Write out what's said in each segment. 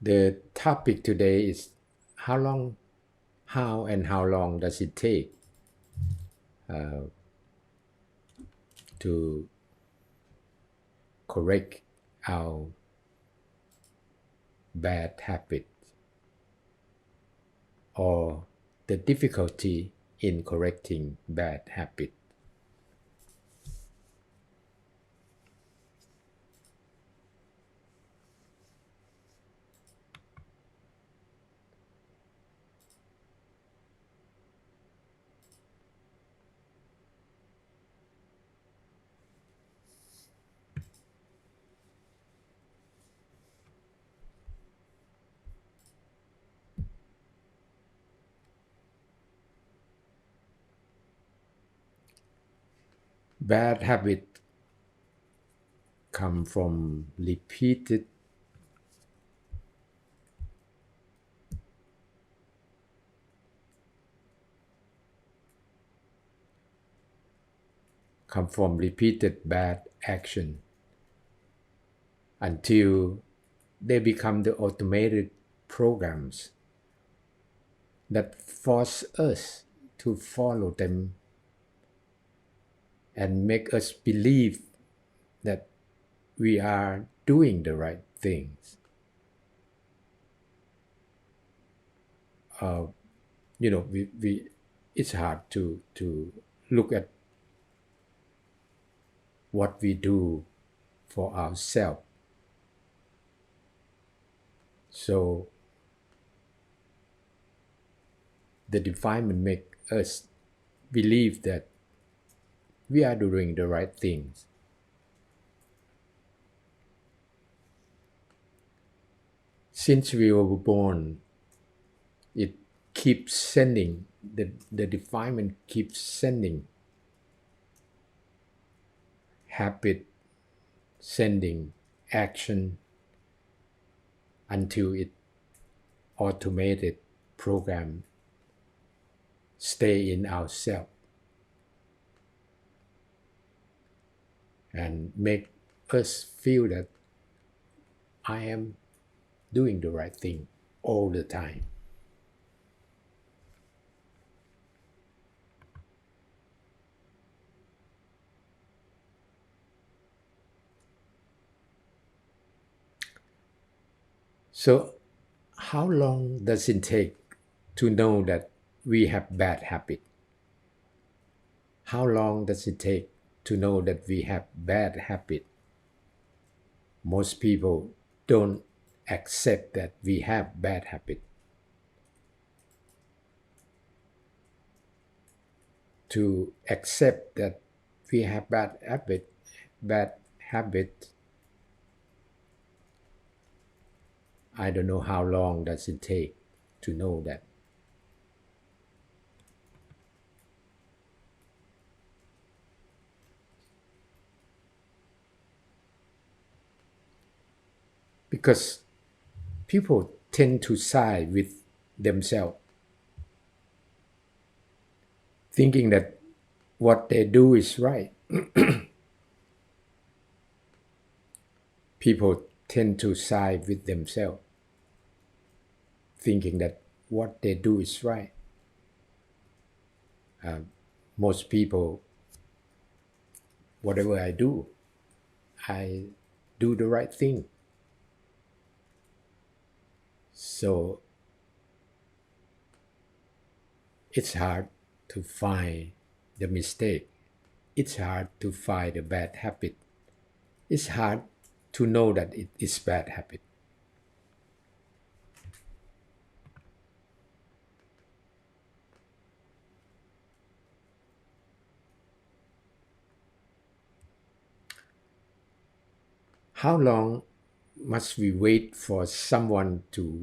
The topic today is how long does it take uh, to correct our bad habit or the difficulty in correcting bad habit. Bad habit come from repeated bad action until they become the automated programs that force us to follow them and make us believe that we are doing the right things. Uh, we it's hard to look at what we do for ourselves. So the defilement make us believe that we are doing the right things. Since we were born, it keeps sending, the defilement keeps sending habit, sending action until it automated program stay in ourselves and make us feel that I am doing the right thing all the time. So how long does it take to know that we have bad habit? How long does it take to know that we have bad habit? Most people don't accept that we have bad habit. To accept that we have bad habit, I don't know how long does it take to know that. Because people tend to side with themselves, thinking that what they do is right. People tend to side with themselves, thinking that what they do is right. Most people, whatever I do the right thing. So it's hard to find the mistake. It's hard to find the bad habit. It's hard to know that it is bad habit. How long must we wait for someone to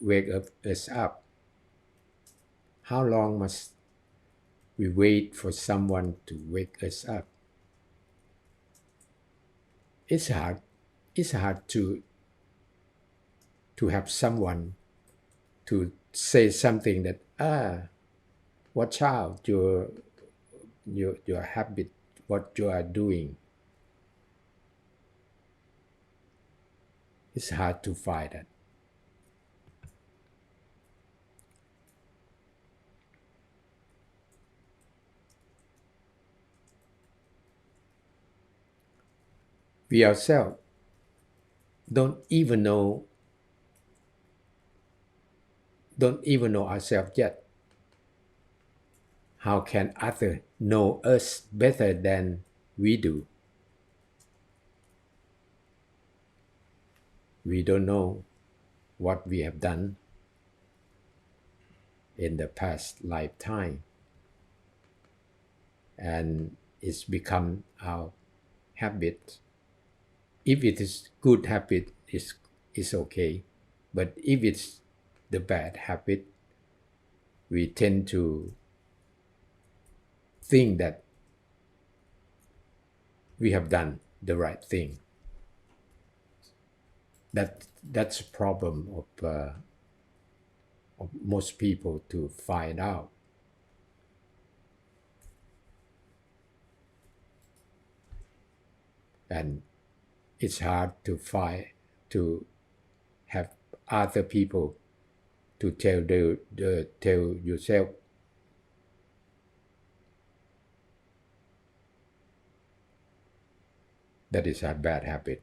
wake us up? How long must we wait for someone to wake us up? It's hard. It's hard to have someone to say something that watch out your habit, what you are doing. It's hard to find that. we ourselves don't even know ourselves yet. How can others know us better than we do? We don't know what we have done in the past lifetime, and it's become our habit. If it is good habit, it's okay. But if it's the bad habit, we tend to think that we have done the right thing. That's a problem of most people to find out. And it's hard to have other people to tell yourself that is a bad habit.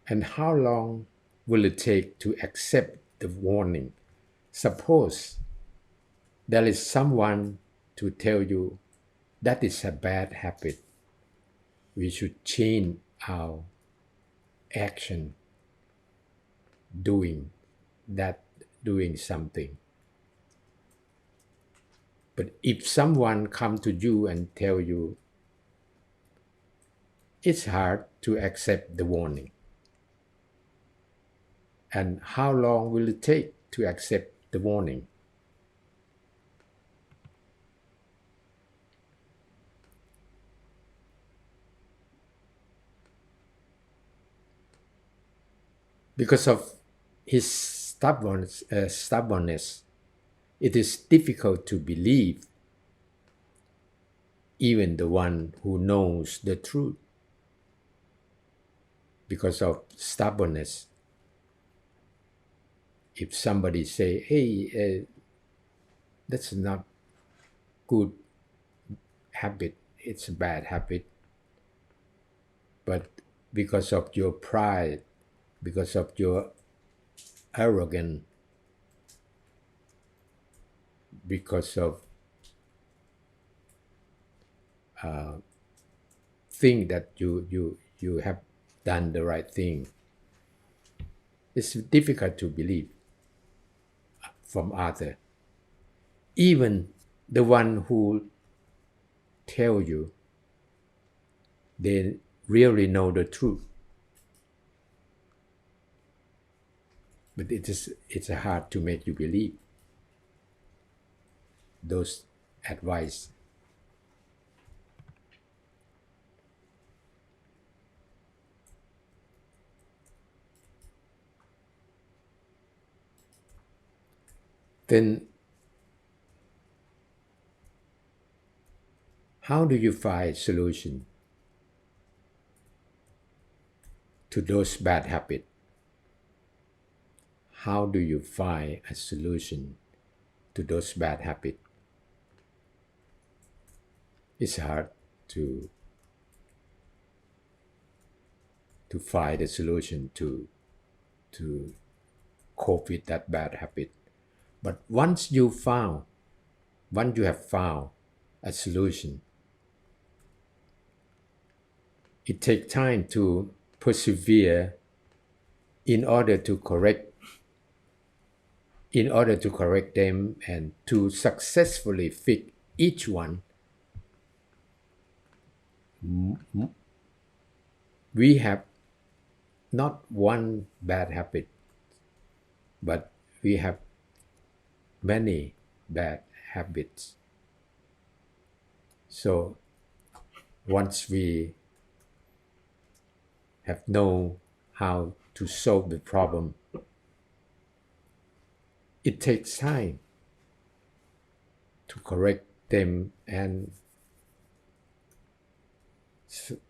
And how long will it take to accept the warning? Suppose there is someone to tell you that is a bad habit. We should change our action doing something. But if someone come to you and tell you, it's hard to accept the warning. And how long will it take to accept the warning? Because of his stubbornness, it is difficult to believe even the one who knows the truth. Because of stubbornness, if somebody say, hey, that's not good habit, it's a bad habit, but because of your pride, because of your arrogance, because of think that you have done the right thing, it's difficult to believe from other. Even the one who tell you they really know the truth, but it's hard to make you believe those advice. Then how do you find solution to those bad habits? How do you find a solution to those bad habits? It's hard to find a solution to cope with that bad habit. But once you have found a solution, it takes time to persevere in order to correct them and to successfully fix each one. We have not one bad habit, but we have many bad habits. So once we have known how to solve the problem, it takes time to correct them and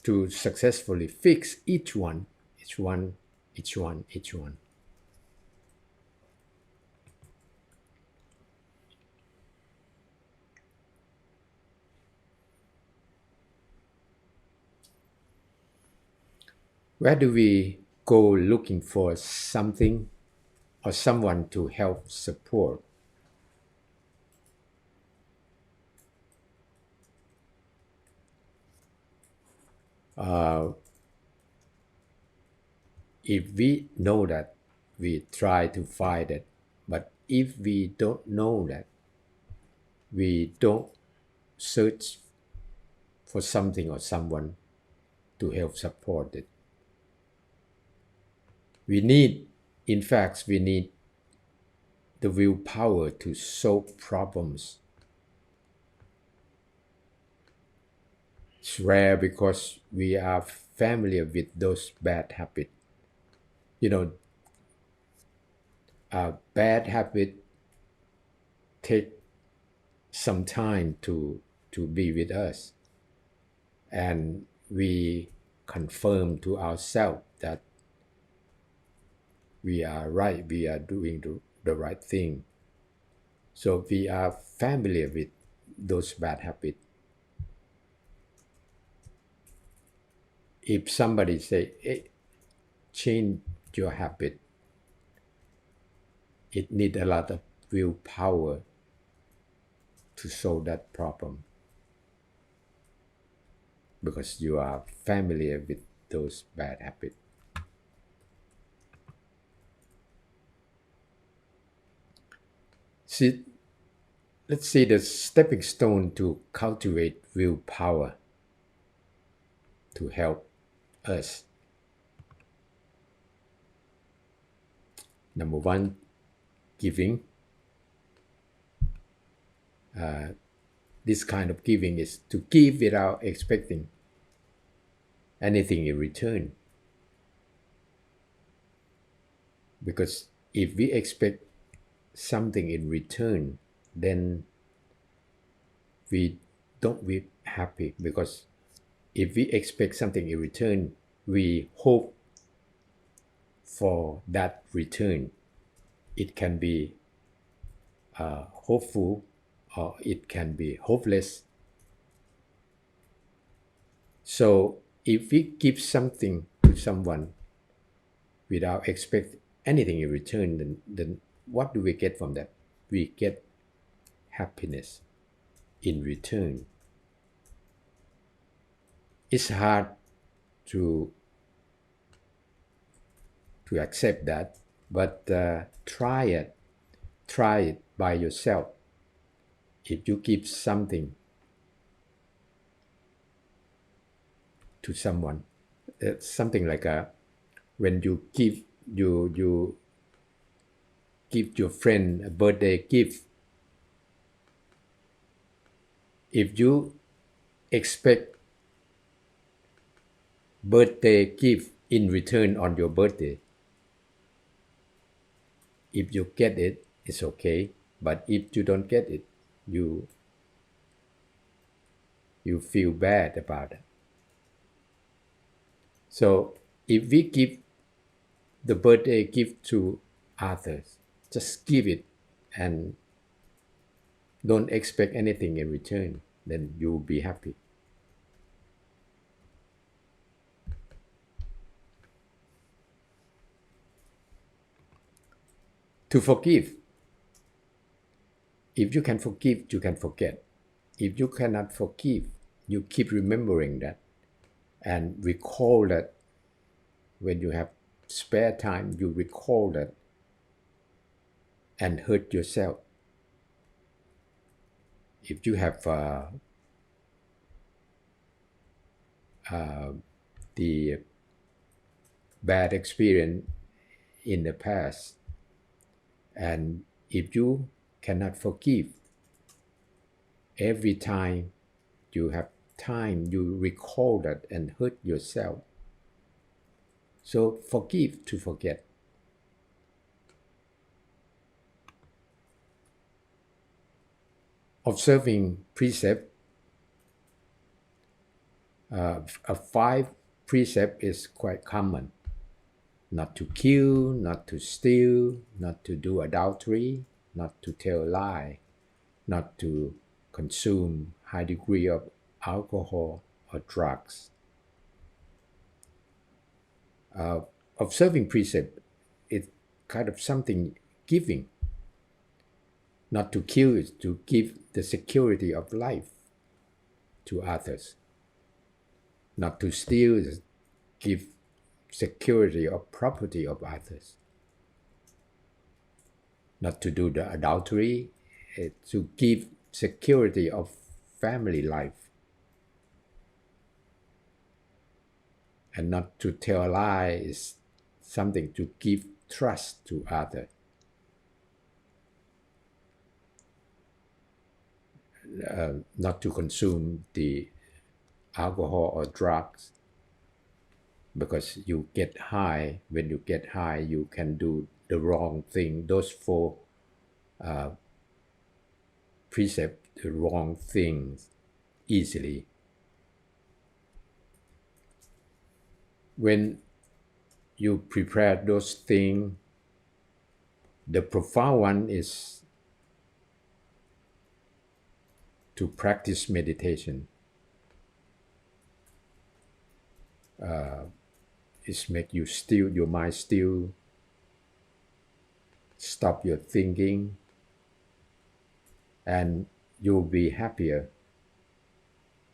to successfully fix each one. Where do we go looking for something or someone to help support? Uh, if we know that, we try to find it. But if we don't know that, we don't search for something or someone to help support it. We need, in fact, we need the willpower to solve problems. It's rare because we are familiar with those bad habits. You know, a bad habit take some time to be with us, and we confirm to ourselves that we are right, we are doing the right thing. So we are familiar with those bad habits. If somebody say, hey, change your habit, it needs a lot of willpower to solve that problem because you are familiar with those bad habits. See, let's see the stepping stone to cultivate willpower to help us. Number one, giving. This kind of giving is to give without expecting anything in return. Because if we expect something in return, then we don't be happy. Because if we expect something in return, we hope for that return. It can be hopeful or it can be hopeless. So if we give something to someone without expect anything in return, then what do we get from that? We get happiness in return. It's hard to accept that, but try it. Try it by yourself. If you give something to someone, it's something like when you give you give your friend a birthday gift. If you expect birthday gift in return on your birthday, if you get it, it's okay. But if you don't get it, you feel bad about it. So if we give the birthday gift to others, just give it and don't expect anything in return, then you'll be happy. To forgive. If you can forgive, you can forget. If you cannot forgive, you keep remembering that and recall that when you have spare time, you recall that and hurt yourself. If you have the bad experience in the past, and if you cannot forgive, every time you have time, you recall that and hurt yourself. So forgive to forget. Observing precept, a 5 precept is quite common. Not to kill, not to steal, not to do adultery, not to tell a lie, not to consume high degree of alcohol or drugs. Observing precept is kind of something giving. Not to kill is to give the security of life to others. Not to steal is give security of property of others. Not to do the adultery is to give security of family life. And not to tell a lie is something to give trust to others. Not to consume the alcohol or drugs, because you get high. When you get high, you can do the wrong thing. Those four precepts, the wrong things easily. When you prepare those things, the profound one is to practice meditation. It make you still, your mind still, stop your thinking, and you'll be happier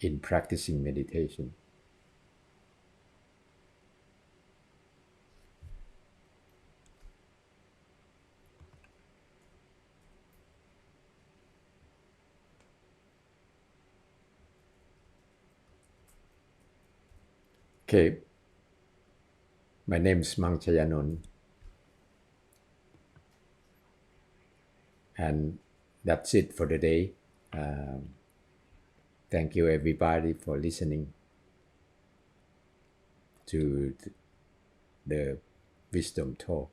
in practicing meditation. Okay, my name is Chayanon, and that's it for today. Thank you everybody for listening to the Wisdom Talk.